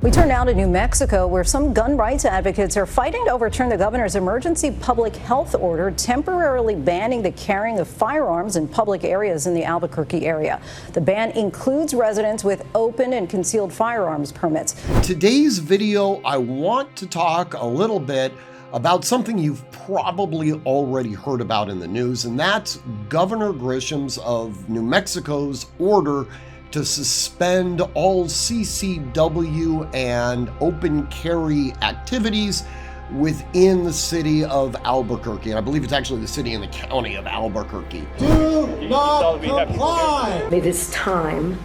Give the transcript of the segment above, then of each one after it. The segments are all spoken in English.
We turn now to New Mexico, where some gun rights advocates are fighting to overturn the governor's emergency public health order temporarily banning the carrying of firearms in public areas in the Albuquerque area. The ban includes residents with open and concealed firearms permits. Today's video, I want to talk a little bit about something you've probably already heard about in the news, and that's Governor Grisham's of New Mexico's order to suspend all CCW and open carry activities within the city of Albuquerque. And I believe it's actually the city and the county of Albuquerque. Do not comply! It is time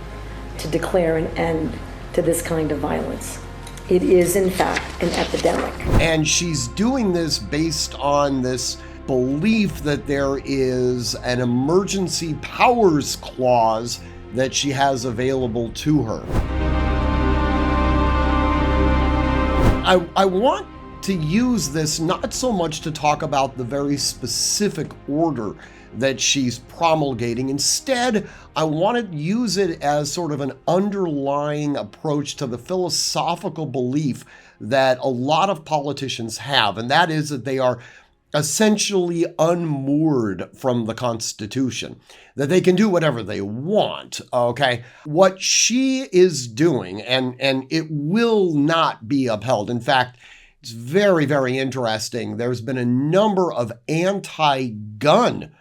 to declare an end to this kind of violence. It is, in fact, an epidemic. And she's doing this based on this belief that there is an emergency powers clause that she has available to her. I want to use this not so much to talk about the very specific order that she's promulgating. Instead, I want to use it as sort of an underlying approach to the philosophical belief that a lot of politicians have, and that is that they are essentially unmoored from the Constitution, that they can do whatever they want, okay? What she is doing, and it will not be upheld. In fact, it's very, very interesting. There's been a number of anti-gun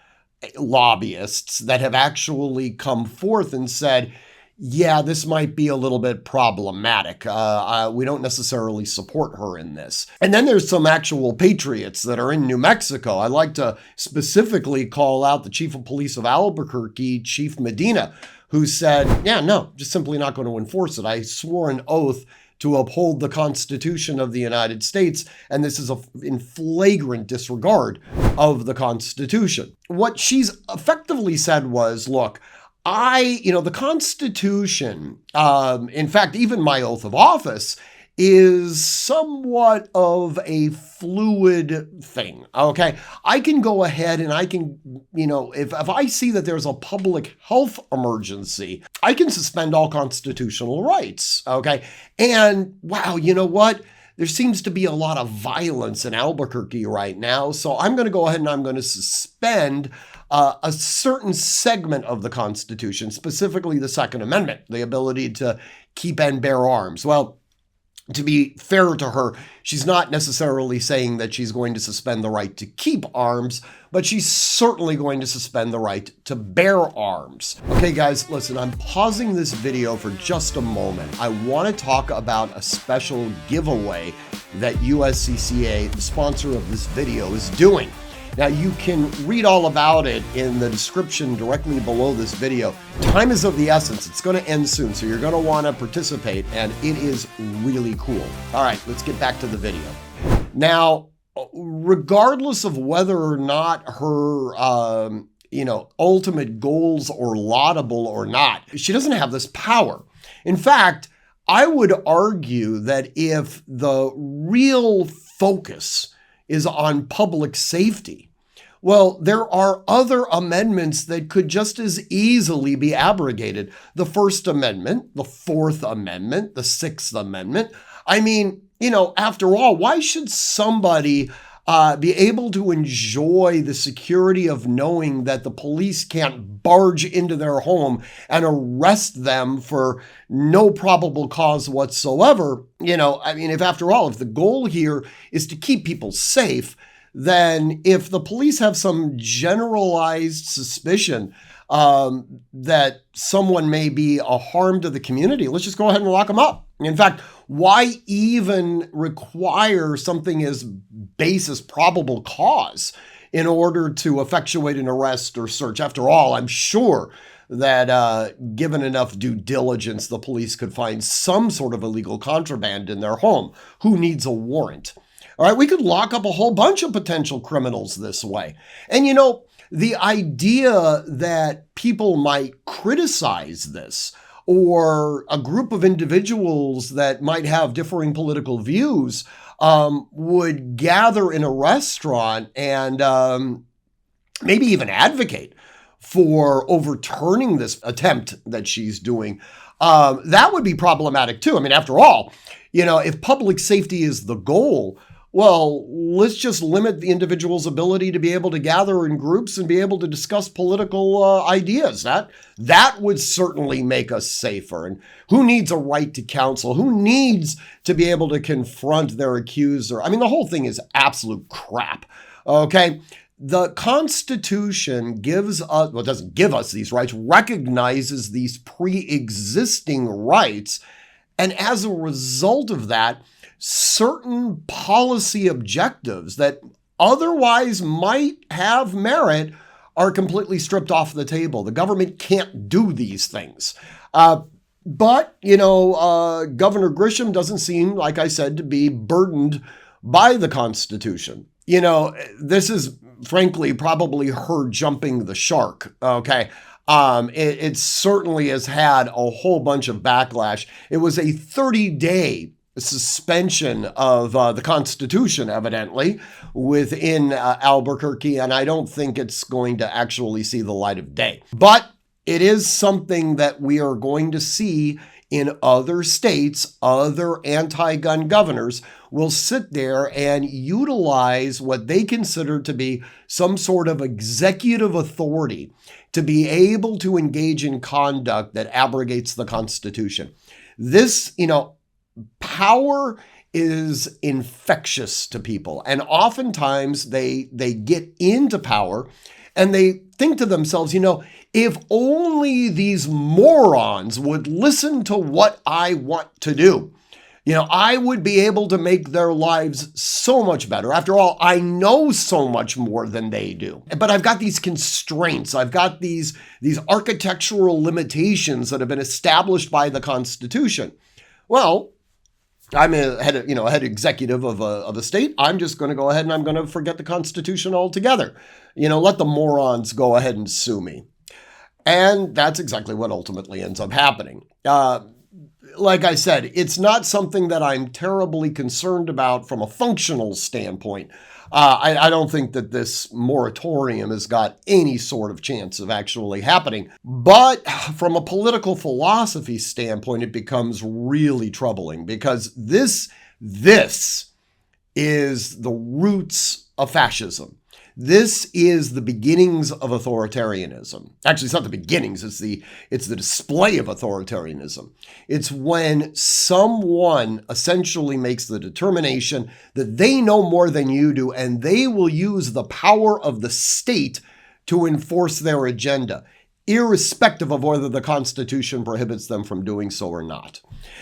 lobbyists that have actually come forth and said, yeah, this might be a little bit problematic. We don't necessarily support her in this. And then there's some actual patriots that are in New Mexico. I'd like to specifically call out the chief of police of Albuquerque, Chief Medina, who said, yeah, no, just simply not going to enforce it. I swore an oath to uphold the Constitution of the United States, and this is in flagrant disregard of the Constitution. What she's effectively said was, look, the Constitution, in fact, even my oath of office, is somewhat of a fluid thing, okay? I can go ahead and I can, if I see that there's a public health emergency, I can suspend all constitutional rights, okay? And wow, you know what? There seems to be a lot of violence in Albuquerque right now, so I'm going to go ahead and I'm going to suspend a certain segment of the Constitution, specifically the Second Amendment, the ability to keep and bear arms. Well, to be fair to her, she's not necessarily saying that she's going to suspend the right to keep arms, but she's certainly going to suspend the right to bear arms. Okay, guys, listen, I'm pausing this video for just a moment. I want to talk about a special giveaway that USCCA, the sponsor of this video, is doing. Now, you can read all about it in the description directly below this video. Time is of the essence. It's going to end soon, so you're going to want to participate, and it is really cool. All right, let's get back to the video. Now, regardless of whether or not her, ultimate goals are laudable or not, she doesn't have this power. In fact, I would argue that if the real focus is on public safety, well, there are other amendments that could just as easily be abrogated. The First Amendment, the Fourth Amendment, the Sixth Amendment. I mean, after all, why should somebody be able to enjoy the security of knowing that the police can't barge into their home and arrest them for no probable cause whatsoever? If after all, if the goal here is to keep people safe, then if the police have some generalized suspicion that someone may be a harm to the community, let's just go ahead and lock them up. In fact, why even require something as base as probable cause in order to effectuate an arrest or search? After all, I'm sure that given enough due diligence, the police could find some sort of illegal contraband in their home. Who needs a warrant? All right, we could lock up a whole bunch of potential criminals this way. And the idea that people might criticize this, or a group of individuals that might have differing political views would gather in a restaurant and maybe even advocate for overturning this attempt that she's doing, That would be problematic too. I mean, after all, if public safety is the goal, well, let's just limit the individual's ability to be able to gather in groups and be able to discuss political ideas. That would certainly make us safer. And who needs a right to counsel? Who needs to be able to confront their accuser? I mean, the whole thing is absolute crap. Okay. The Constitution gives us, well, it doesn't give us these rights, recognizes these pre-existing rights. And as a result of that, certain policy objectives that otherwise might have merit are completely stripped off the table. The government can't do these things. But Governor Grisham doesn't seem, like I said, to be burdened by the Constitution. This is frankly probably her jumping the shark, okay? It certainly has had a whole bunch of backlash. It was a 30-day suspension of the Constitution, evidently, within Albuquerque, and I don't think it's going to actually see the light of day. But it is something that we are going to see in other states. Other anti-gun governors will sit there and utilize what they consider to be some sort of executive authority to be able to engage in conduct that abrogates the Constitution. This, power is infectious to people, and oftentimes they get into power and they think to themselves, if only these morons would listen to what I want to do, I would be able to make their lives so much better. After all, I know so much more than they do. But I've got these constraints. I've got these architectural limitations that have been established by the Constitution. Well, I'm a head executive of a state. I'm just going to go ahead and I'm going to forget the Constitution altogether. Let the morons go ahead and sue me. And that's exactly what ultimately ends up happening. Like I said, it's not something that I'm terribly concerned about from a functional standpoint. I don't think that this moratorium has got any sort of chance of actually happening. But from a political philosophy standpoint, it becomes really troubling because this is the roots of fascism. This is the beginnings of authoritarianism. Actually, it's not the beginnings, it's the display of authoritarianism. It's when someone essentially makes the determination that they know more than you do, and they will use the power of the state to enforce their agenda, irrespective of whether the Constitution prohibits them from doing so or not.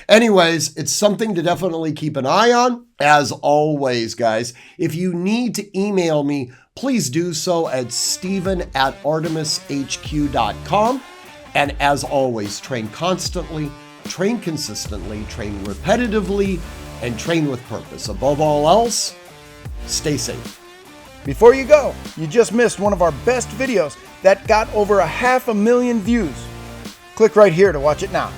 Anyways, it's something to definitely keep an eye on. As always, guys, if you need to email me, please do so at steven@artemishq.com. And as always, train constantly, train consistently, train repetitively, and train with purpose. Above all else, stay safe. Before you go, you just missed one of our best videos that got over 500,000 views. Click right here to watch it now.